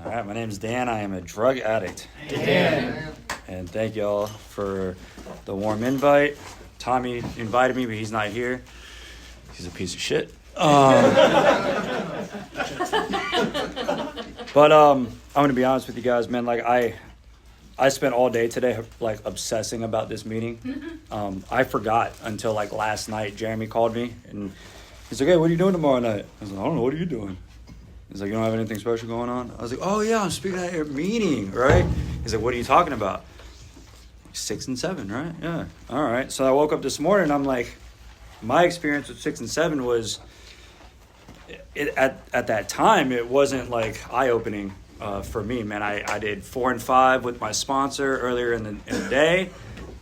All right, my name is Dan. I am a drug addict. Dan. And thank you all for the warm invite. Tommy invited me, but he's not here. He's a piece of shit. But I'm going to be honest with you guys, man. Like, I spent all day today, like, obsessing about this meeting. I forgot until, like, last night. Jeremy called me, and he's like, hey, what are you doing tomorrow night? I was like, I don't know. What are you doing? He's like, you don't have anything special going on? I was like, oh, yeah, I'm speaking at your meeting, right? He's like, what are you talking about? 6 and 7, right? Yeah. All right. So I woke up this morning, and I'm like, my experience with 6 and 7 was, at that time, it wasn't, like, eye-opening for me, man. I did 4 and 5 with my sponsor earlier in the day.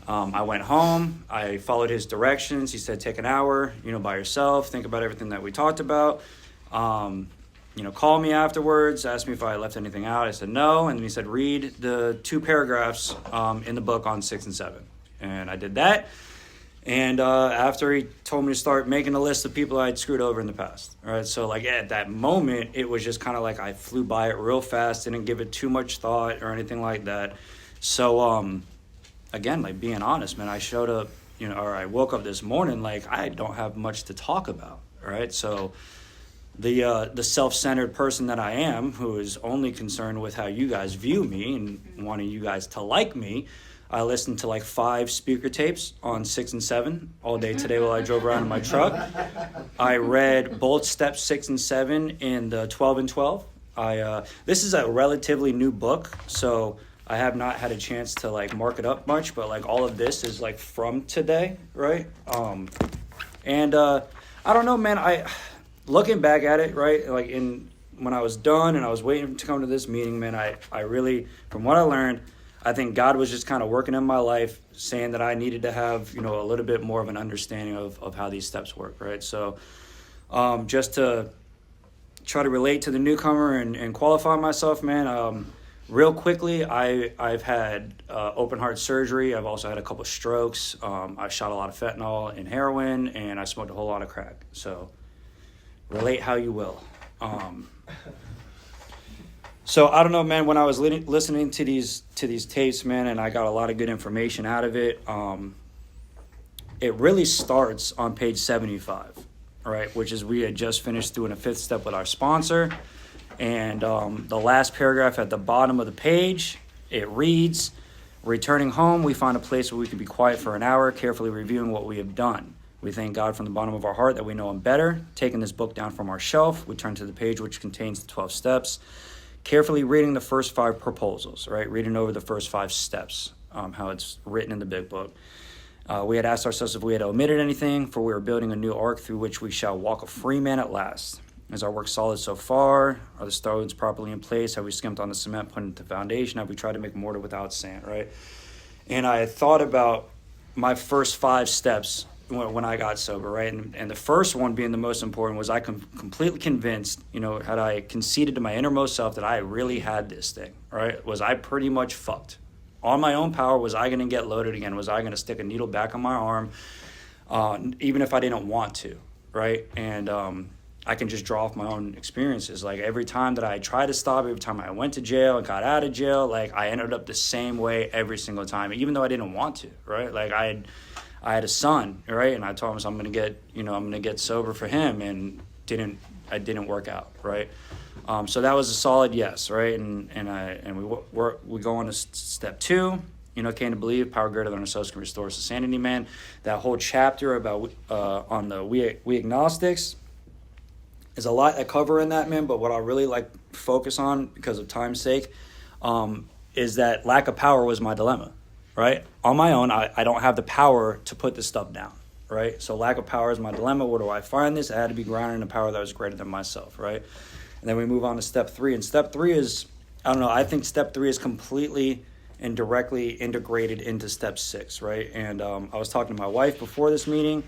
I went home. I followed his directions. He said, take an hour, by yourself. Think about everything that we talked about. Call me afterwards, ask me if I left anything out. I said no, and then he said, read the 2 paragraphs in the book on 6 and 7. And I did that. And after he told me to start making a list of people I'd screwed over in the past. All right, so like at that moment, it was just kind of like I flew by it real fast, didn't give it too much thought or anything like that. So again, like being honest, man, I showed up, or I woke up this morning like I don't have much to talk about. All right, so the self-centered person that I am, who is only concerned with how you guys view me and wanting you guys to like me, I listened to like 5 speaker tapes on 6 and 7 all day today while I drove around in my truck. I read both steps 6 and 7 in the 12 and 12. This is a relatively new book, so I have not had a chance to like mark it up much, but like all of this is like from today, right? And I don't know, man, looking back at it, right, like when I was done and I was waiting to come to this meeting, man, I really, from what I learned, I think God was just kind of working in my life, saying that I needed to have, a little bit more of an understanding of how these steps work, right? So just to try to relate to the newcomer and qualify myself, man, real quickly, I've had open heart surgery. I've also had a couple of strokes. I shot a lot of fentanyl and heroin, and I smoked a whole lot of crack. So relate how you will. So I don't know, man, when I was listening to these tapes, man, and I got a lot of good information out of it, it really starts on page 75, right, which is we had just finished doing a 5th step with our sponsor. And the last paragraph at the bottom of the page, it reads, returning home, we find a place where we can be quiet for an hour, carefully reviewing what we have done. We thank God from the bottom of our heart that we know Him better. Taking this book down from our shelf, we turn to the page which contains the 12 steps, carefully reading the first 5 proposals, right? Reading over the first 5 steps, how it's written in the big book. We had asked ourselves if we had omitted anything, for we are building a new ark through which we shall walk a free man at last. Is our work solid so far? Are the stones properly in place? Have we skimped on the cement put into the foundation? Have we tried to make mortar without sand, right? And I thought about my first 5 steps when I got sober, right? And the first one being the most important was I completely convinced, had I conceded to my innermost self that I really had this thing, right? Was I pretty much fucked? On my own power, was I going to get loaded again? Was I going to stick a needle back on my arm, even if I didn't want to, right? And I can just draw off my own experiences. Like every time that I tried to stop, every time I went to jail and got out of jail, like I ended up the same way every single time, even though I didn't want to, right? Like I had a son, right? And I told him, I'm going to get sober for him, and I didn't work out, right? So that was a solid yes, right? And we go on to step 2, came to believe power greater than ourselves can restore us to sanity, man. That whole chapter about on the we agnostics is a lot I cover in that, man. But what I really like focus on, because of time's sake, is that lack of power was my dilemma. Right? On my own, I don't have the power to put this stuff down, right? So lack of power is my dilemma. Where do I find this? I had to be grounded in a power that was greater than myself, right? And then we move on to step 3. And step 3 is, I think step 3 is completely and directly integrated into step 6, right? And I was talking to my wife before this meeting,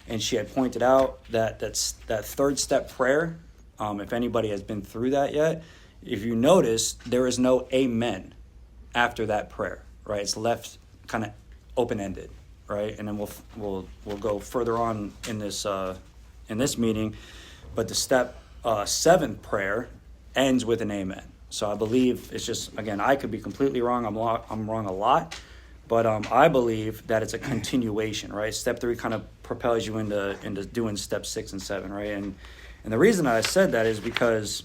and she had pointed out that 3rd step prayer, if anybody has been through that yet, if you notice, there is no amen after that prayer. Right, it's left kind of open-ended, right, and then we'll go further on in this meeting, but the step 7 prayer ends with an amen, So I believe it's just, again, I could be completely wrong. I'm wrong a lot, but I believe that it's a continuation, right? Step 3 kind of propels you into doing step 6 and 7, right? And the reason I said that is because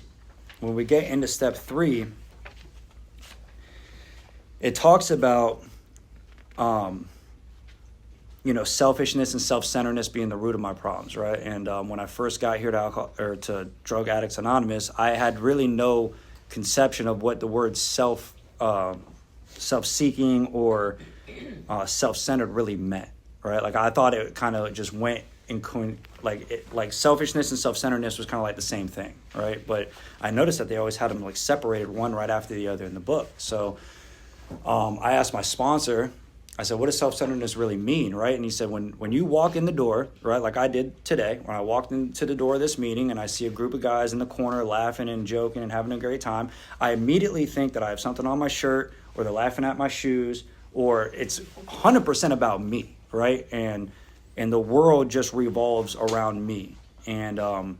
when we get into step 3, it talks about selfishness and self-centeredness being the root of my problems, right? And when I first got here to Drug Addicts Anonymous, I had really no conception of what the word self-seeking or self-centered really meant, right? Like I thought it kind of just went in like selfishness and self-centeredness was kind of like the same thing, right? But I noticed that they always had them like separated, one right after the other in the book. So I asked my sponsor, I said, what does self-centeredness really mean, right? And he said, when you walk in the door, right, like I did today, when I walked into the door of this meeting and I see a group of guys in the corner laughing and joking and having a great time, I immediately think that I have something on my shirt, or they're laughing at my shoes, or it's 100% about me, right? And the world just revolves around me. And I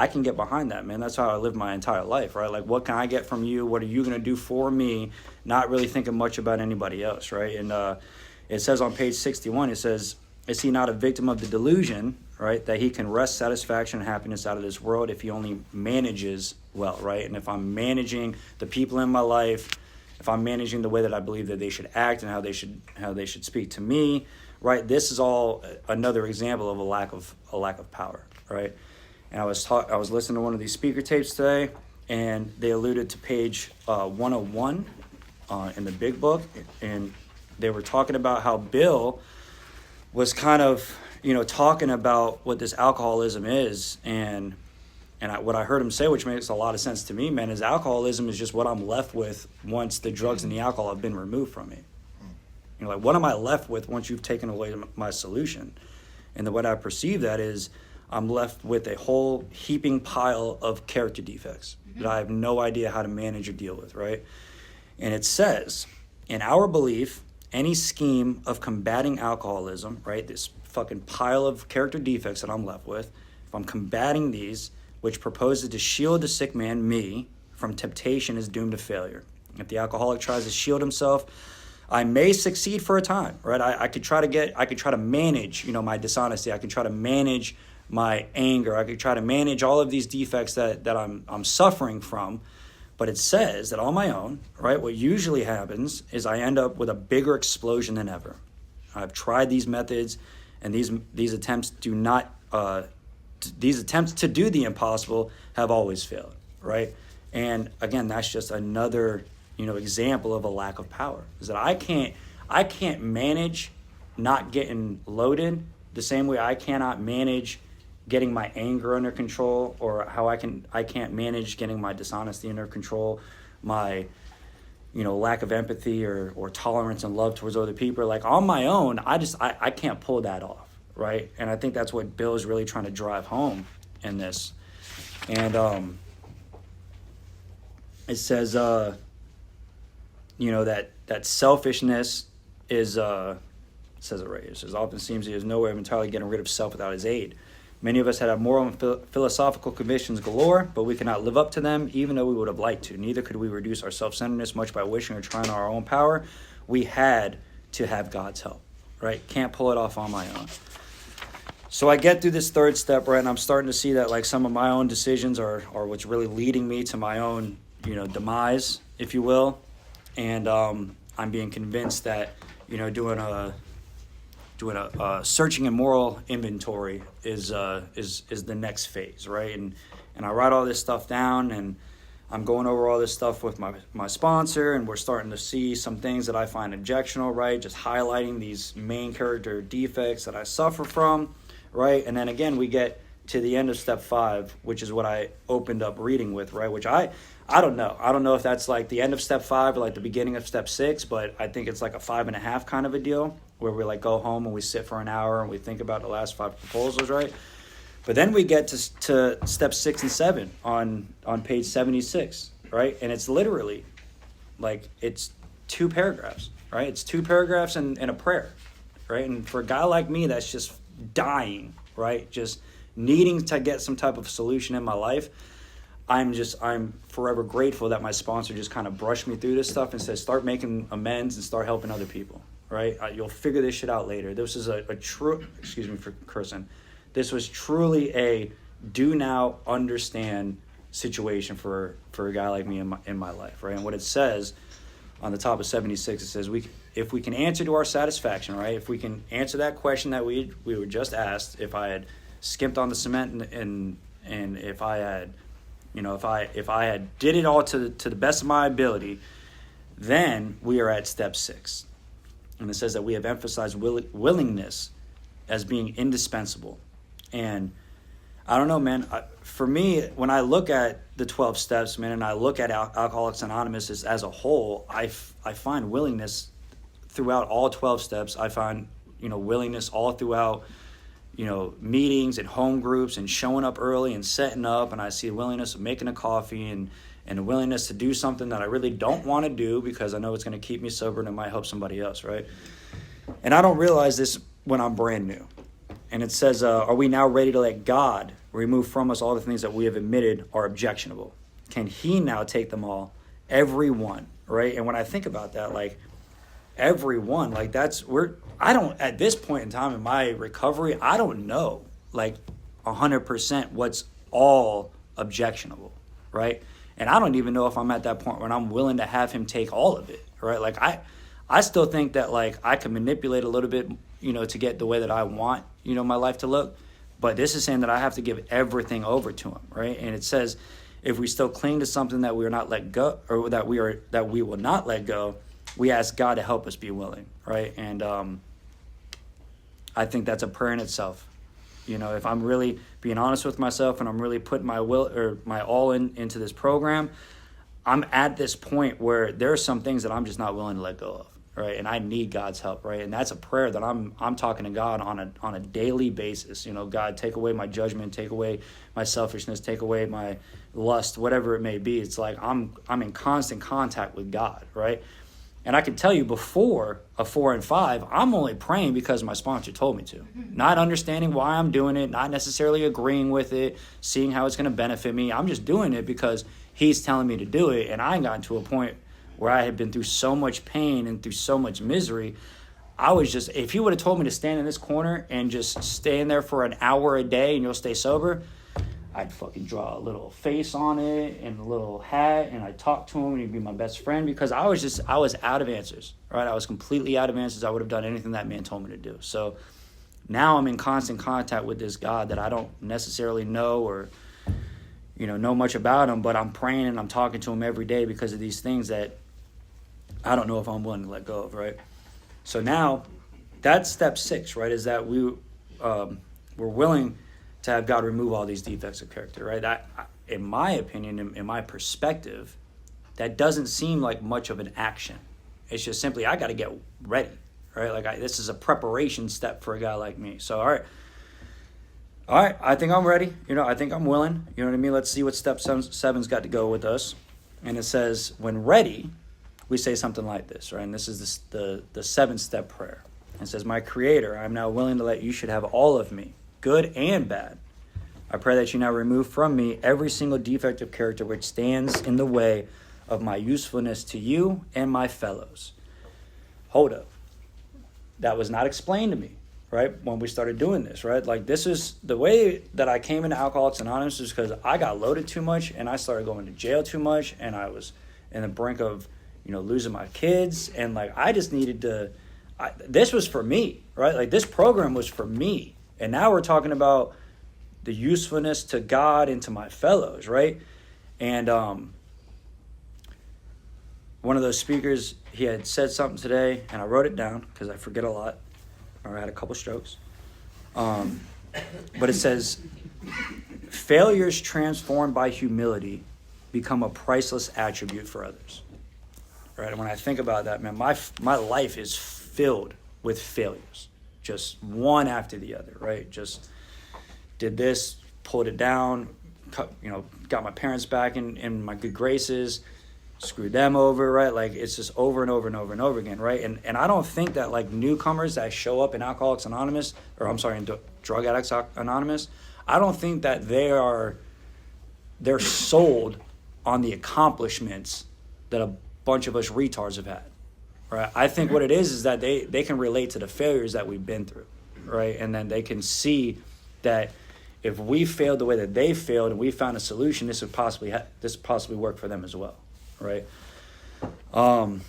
can get behind that, man. That's how I live my entire life, right? Like, what can I get from you? What are you going to do for me? Not really thinking much about anybody else, right? And it says on page 61, it says, is he not a victim of the delusion, right, that he can wrest satisfaction and happiness out of this world if he only manages well, right? And if I'm managing the people in my life, if I'm managing the way that I believe that they should act and how they should speak to me, right? This is all another example of a lack of power, right? And I was listening to one of these speaker tapes today, and they alluded to page 101 in the big book, and they were talking about how Bill was kind of, talking about what this alcoholism is, and what I heard him say, which makes a lot of sense to me, man, is alcoholism is just what I'm left with once the drugs and the alcohol have been removed from me. Like, what am I left with once you've taken away my solution? And the way I perceive that is I'm left with a whole heaping pile of character defects that I have no idea how to manage or deal with, right? And it says, in our belief, any scheme of combating alcoholism, right, this fucking pile of character defects that I'm left with, if I'm combating these, which proposes to shield the sick man, me, from temptation is doomed to failure. If the alcoholic tries to shield himself, I may succeed for a time, right? I could try to manage, my dishonesty. I could try to manage my anger. I could try to manage all of these defects that I'm suffering from. But it says that on my own, right, what usually happens is I end up with a bigger explosion than ever. I've tried these methods, and these attempts to do the impossible have always failed, right? And again, that's just another example of a lack of power, is that I can't manage not getting loaded the same way I cannot manage getting my anger under control, or how I can't manage getting my dishonesty under control, my lack of empathy or tolerance and love towards other people. Like, on my own, I can't pull that off, right? And I think that's what Bill is really trying to drive home in this. And it says that selfishness is says it right here. It says, often seems he has no way of entirely getting rid of self without his aid. Many of us had moral and philosophical convictions galore, but we cannot live up to them, even though we would have liked to. Neither could we reduce our self-centeredness much by wishing or trying our own power. We had to have God's help, right? Can't pull it off on my own. So I get through this third step, right, and I'm starting to see that, like, some of my own decisions are what's really leading me to my own, demise, if you will. And I'm being convinced that, doing a searching and moral inventory is the next phase, right? And I write all this stuff down, and I'm going over all this stuff with my sponsor, and we're starting to see some things that I find objectionable, right? Just highlighting these main character defects that I suffer from, right? And then again, we get to the end of step 5, which is what I opened up reading with, right? Which I don't know. I don't know if that's like the end of step 5 or like the beginning of step 6, but I think it's like a 5.5 kind of a deal, where we like go home and we sit for an hour and we think about the last 5 proposals, right? But then we get to step 6 and 7 on page 76, right? And it's literally like, it's 2 paragraphs, right? It's 2 paragraphs and a prayer, right? And for a guy like me that's just dying, right, just needing to get some type of solution in my life, I'm forever grateful that my sponsor just kind of brushed me through this stuff and said, start making amends and start helping other people, right? You'll figure this shit out later. This is a true, excuse me for cursing, this was truly a do now understand situation for a guy like me in my life, right? And what it says on the top of 76, it says, if we can answer to our satisfaction, right? If we can answer that question that we were just asked, if I had skimped on the cement and if I had, if I had did it all to the best of my ability, then we are at step 6. And it says that we have emphasized willingness as being indispensable. And I don't know, man, for me, when I look at the 12 steps, man, and I look at Alcoholics Anonymous as a whole, I find willingness throughout all 12 steps. I find, willingness all throughout, meetings and home groups and showing up early and setting up. And I see a willingness of making a coffee and a willingness to do something that I really don't want to do because I know it's going to keep me sober and it might help somebody else, right? And I don't realize this when I'm brand new. And it says, are we now ready to let God remove from us all the things that we have admitted are objectionable? Can he now take them all? Every one, right? And when I think about that, like, every one, like, I don't, at this point in time in my recovery, I don't know, like, 100% what's all objectionable, right? And I don't even know if I'm at that point when I'm willing to have him take all of it, right? Like, I still think that, like, I can manipulate a little bit, to get the way that I want, my life to look. But this is saying that I have to give everything over to him, right? And it says, if we still cling to something that we are not let go, or that we will not let go, we ask God to help us be willing, right? And I think that's a prayer in itself. If I'm really being honest with myself and I'm really putting my will or my all into this program, I'm at this point where there are some things that I'm just not willing to let go of, right? And I need God's help, right? And that's a prayer that I'm talking to God on a daily basis. God, take away my judgment, take away my selfishness, take away my lust, whatever it may be. It's like I'm in constant contact with God, right? And I can tell you, before a 4 and 5, I'm only praying because my sponsor told me to. Not understanding why I'm doing it, not necessarily agreeing with it, seeing how it's going to benefit me. I'm just doing it because he's telling me to do it. And I gotten to a point where I had been through so much pain and through so much misery. I was just, if he would have told me to stand in this corner and just stand there for an hour a day and you'll stay sober, I'd fucking draw a little face on it and a little hat, and I'd talk to him and he'd be my best friend, because I was out of answers, right? I was completely out of answers. I would have done anything that man told me to do. So now I'm in constant contact with this God that I don't necessarily know or, know much about him, but I'm praying and I'm talking to him every day because of these things that I don't know if I'm willing to let go of, right? So now that's step 6, right? Is that we're willing to have God remove all these defects of character, right? That, in my opinion, in my perspective, that doesn't seem like much of an action. It's just simply, I got to get ready, right? Like, this is a preparation step for a guy like me. So, all right, I think I'm ready. I think I'm willing. You know what I mean? Let's see what step 7's got to go with us. And it says, when ready, we say something like this, right? And this is the 7th-step prayer. It says, my Creator, I am now willing to let you should have all of me, good and bad. I pray that you now remove from me every single defect of character which stands in the way of my usefulness to you and my fellows. Hold up. That was not explained to me, right, when we started doing this, right? Like, this is the way that I came into Alcoholics Anonymous, is because I got loaded too much and I started going to jail too much, and I was in the brink of, losing my kids, and, like, I just needed to, this was for me, right? Like, this program was for me. And now we're talking about the usefulness to God and to my fellows, right? And one of those speakers, he had said something today, and I wrote it down because I forget a lot, or I had a couple strokes. But it says, failures transformed by humility become a priceless attribute for others. Right? And when I think about that, man, my life is filled with failures. Just one after the other, right? Just did this, pulled it down, got my parents back in my good graces, screwed them over, right? Like, it's just over and over and over and over again, right? And I don't think that, like, newcomers that show up in Alcoholics Anonymous, or I'm sorry, in Drug Addicts Anonymous, I don't think that they're sold on the accomplishments that a bunch of us retards have had, right? I think what it is that they can relate to the failures that we've been through, right? And then they can see that if we failed the way that they failed and we found a solution, this would possibly work for them as well, right? And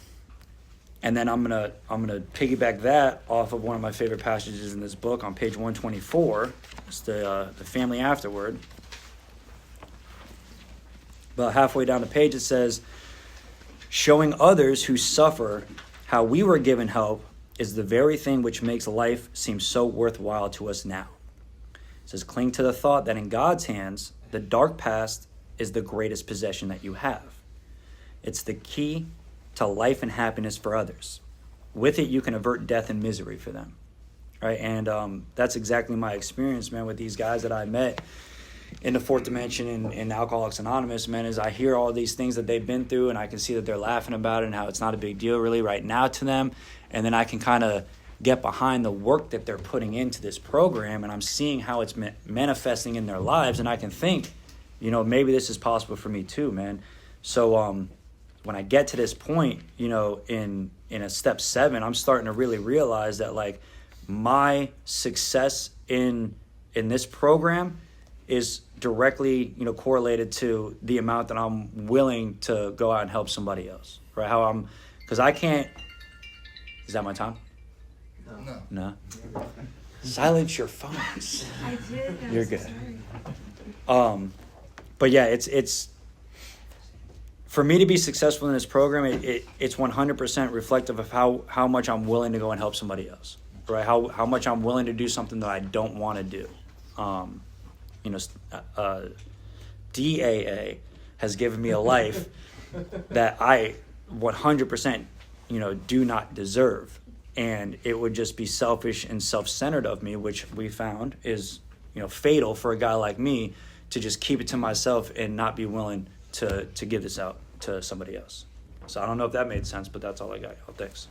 then I'm gonna piggyback that off of one of my favorite passages in this book on page 124. It's the family afterward. About halfway down the page, it says, "Showing others who suffer how we were given help is the very thing which makes life seem so worthwhile to us now." It says, "Cling to the thought that in God's hands, the dark past is the greatest possession that you have. It's the key to life and happiness for others. With it, you can avert death and misery for them." Right? And that's exactly my experience, man, with these guys that I met in the fourth dimension in Alcoholics Anonymous, man, is I hear all these things that they've been through, and I can see that they're laughing about it and how it's not a big deal really right now to them. And then I can kind of get behind the work that they're putting into this program, and I'm seeing how it's manifesting in their lives, and I can think, maybe this is possible for me too, man. So when I get to this point, in a step 7, I'm starting to really realize that like my success in this program is directly, correlated to the amount that I'm willing to go out and help somebody else, right? Because I can't. Is that my time? No. Silence your phones. I did. You're good. But yeah, it's for me to be successful in this program. It's 100% reflective of how much I'm willing to go and help somebody else, right? How much I'm willing to do something that I don't want to do. DAA has given me a life that I 100%, do not deserve. And it would just be selfish and self-centered of me, which we found is, fatal for a guy like me to just keep it to myself and not be willing to give this out to somebody else. So I don't know if that made sense, but that's all I got. Thanks.